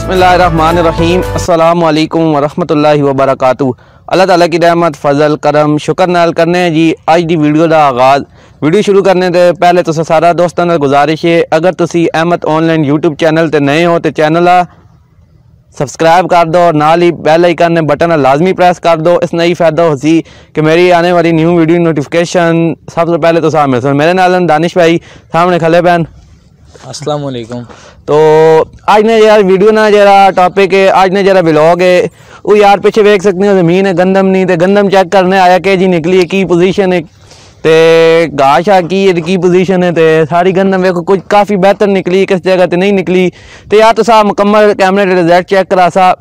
बिस्मिल्लाहिर्रहमानिर्रहीम अस्सलामु अलैकुम वरहमतुल्लाहि वबरकातुहू। अल्लाह ताला की रहमत फजल करम शुक्र नाल करने जी अज की वीडियो का आगाज़। वीडियो शुरू करने से पहले तो सारा दोस्तों ने गुजारिश है, अगर तुसी अहमद ऑनलाइन यूट्यूब चैनल ते नए हो तो चैनल सब्सक्राइब कर दो और नाल ही बेल आइकन ने बटन लाजमी प्रेस कर दो। इस नई फ़ायदा हो सी कि मेरी आने वाली न्यू वीडियो नोटिफिकेशन सबसे पहले तो सामने सुन। मेरे नाल दानिश भाई सामने खले पैन। अस्सलाम वालेकुम। तो आज ने यार वीडियो ना जरा टॉपिक है, आज ने जरा व्लॉग है वो यार पीछे देख सकते हो ज़मीन है गंदम नहीं तो गंदम चेक करने आया कि जी निकली है की पोजीशन है ते गाशा की पोजीशन है तो सारी गंदम देखो कुछ काफ़ी बेहतर निकली, किस जगह तो नहीं निकली तो यार तो साहब मुकम्मल कैमरे रिजल्ट चेक करा सा।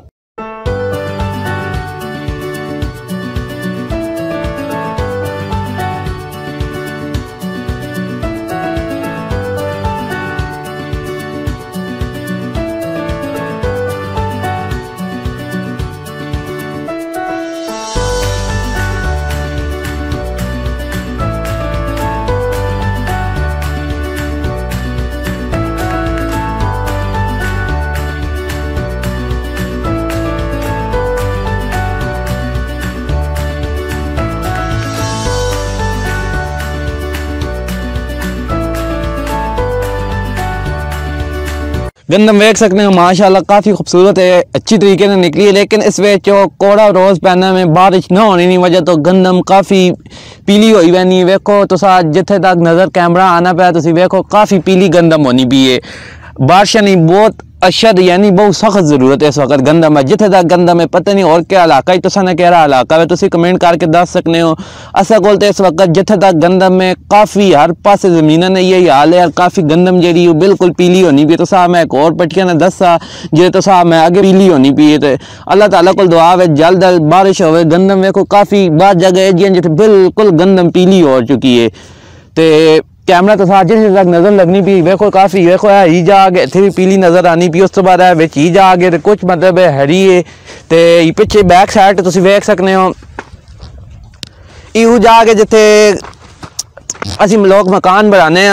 गंदम देख सकते हैं माशाल्लाह काफ़ी खूबसूरत है, अच्छी तरीके से निकली है, लेकिन इस वे जो कोड़ा रोज़ पहना में बारिश न होने की वजह तो गंदम काफ़ी पीली हुई बनी। वेखो तो जिथे तक नज़र कैमरा आना पाया तो वेखो काफ़ी पीली गंदम होनी भी है। बारिश नहीं बहुत अशद यानी बहुत सख्त जरूरत है इस वक्त गंदम है, जिथे तक गंदम है पता नहीं और क्या इलाका है तुसा ने कह इलाका है तुम कमेंट करके दस सकते हो। असा कोल तो इस वक्त जिथे तक गंदम में काफ़ी हर पास जमीन ने यही हाल है, काफ़ी गंदम जी बिल्कुल पीली होनी पी। तो साहब मैं एक और पटिया ने दसा जे तो साहब मैं आगे पीली होनी पी है तो अल्लाह ताला को दुआ है जल्द बारिश हो। गंदम देखो काफ़ी बाद जगह है जी जिथे बिल्कुल गंदम पीली हो चुकी है तो कैमरा तो साथ जिस तक नज़र लगनी पी वेखो काफ़ी वेखो है ही जा आगे इतने भी पीली नज़र आनी पी। उस तो बाद है ही जा आगे तो कुछ मतलब है हरी है तो पिछे बैक साइड तुम वेख सकते हो यू जा आगे जिथे असी लोग मकान बनाने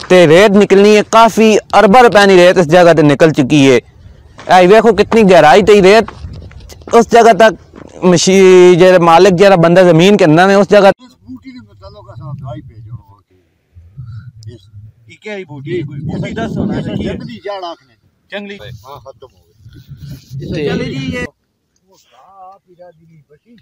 तो रेत निकलनी है, काफ़ी अरबा रुपए की रेत इस जगह पर निकल चुकी है। वेखो कितनी गहराई तो रेत उस जगह तक मशीन जो मालिक जरा बंदा ज़मीन के अंदर है उस जगह क्या ही बूटी कोई 10 होना है जंगली झाड़ आखने जंगली हां खत्म हो गई चले जी ये वो साफ इरादी बची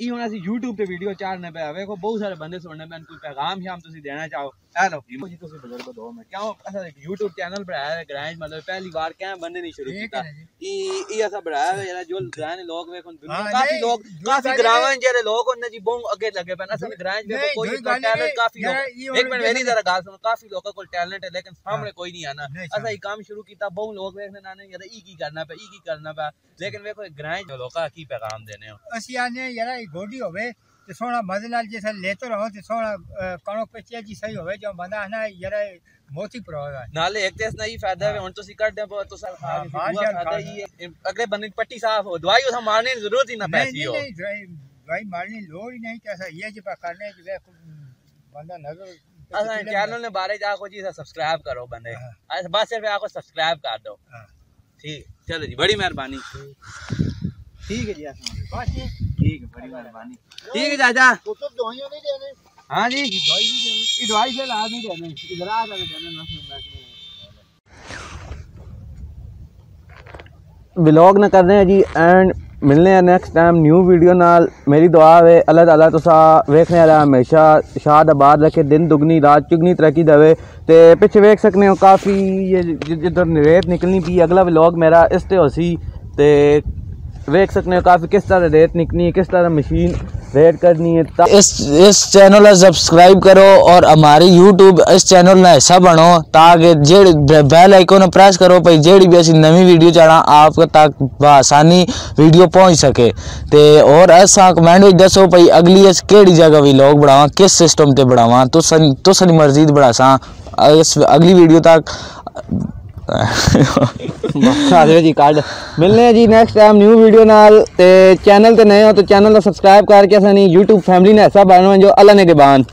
ई होना सी YouTube पे वीडियो चाड़ने पे देखो बहुत सारे बंदे सुनने में कोई पैगाम शाम तुसी देना चाहो हेलो जी तुसी बुजुर्ग दो में क्यों ऐसा YouTube चैनल बनाया है ग्रांज मतलब पहली बार क्या बंदे नहीं शुरू किया ई ऐसा बनाया है यार जो ग्रांज लोग देखो काफी लोग काफी ग्रांज जेरे लोग उन्ने जी बहुत आगे लगे पे असल ग्रांज में कोई टैलेंट काफी लोग एक मिनट मेरी जरा गाल सुनो काफी लोगों को टैलेंट है लेकिन सामने कोई नहीं आना ऐसा ही काम शुरू किया बहुत लोग देखने ना यार ई की करना पे ई की करना पे लेकिन देखो ग्रांज लोग का की पैगाम देने हो असि आने यार गोडी होवे तो सोना मजलाल जैसा लेते रहो तो सोना कणो पे चेजी सही होवे जो बंदा है ना यार मोती प्रॉब्लम नाले एक तेस नहीं फायदा है उन तो सी काट दे तो सर फायदा ही अगले बंदे पट्टी साफ हो दवाई उस मारने की जरूरत ही ना पैसी हो दवाई मारने लोड़ ही नहीं कैसा ये जो करने की बंदा नजर असा चैनल ने बारे जाको जी सब्सक्राइब करो बंदे बस सिर्फ आपको सब्सक्राइब कर दो ठीक चलो जी बड़ी मेहरबानी ठीक है जी ठीक है बड़ी मेहरबानी ठीक है चाचा तो दवाइयां नहीं देने हां जी दवाई से इलाज नहीं देने इधर आ जाके देने व्लॉग न कर रहे हैं जी एंड मिलने हैं नेक्स्ट टाइम न्यू वीडियो नाल। मेरी दुआ है अल्लाह ताला तुसा वेखने वाला हमेशा शाद आबाद रखे, दिन दुगनी रात चुगनी तरक्की देवे। तो पिछे वेख सकते हो काफ़ी ये जिधर रेत निकलनी पी अगला व्लॉग मेरा इस ते हो सी तो देख सकते हो काफ़ी किस तरह रेत निकलनी है, किस तरह मशीन रेट करनी है। इस चैनल को सब्सक्राइब करो और हमारी यूट्यूब इस चैनल में हिस्सा बनो ताकि जेड़ी बेल आइकन प्रेस करो भाई जेड़ी भी ऐसी नवी वीडियो चढ़ा आप तक आसानी वीडियो पहुंच सके ते और ऐसा कमेंट में दसो भाई अगली केड़ी जगह भी लोग बढ़ावा किस सिस्टम ते बढ़ावा तो सारी मर्जी बढ़ा सा इस अगली वीडियो तक जी कार्ड मिलने जी नेक्स्ट टाइम न्यू वीडियो नाल ते चैनल ते नए हो तो चैनल को सब्सक्राइब करके यूट्यूब फैमिली ने ऐसा बनो जो अल्लाह ने के बान।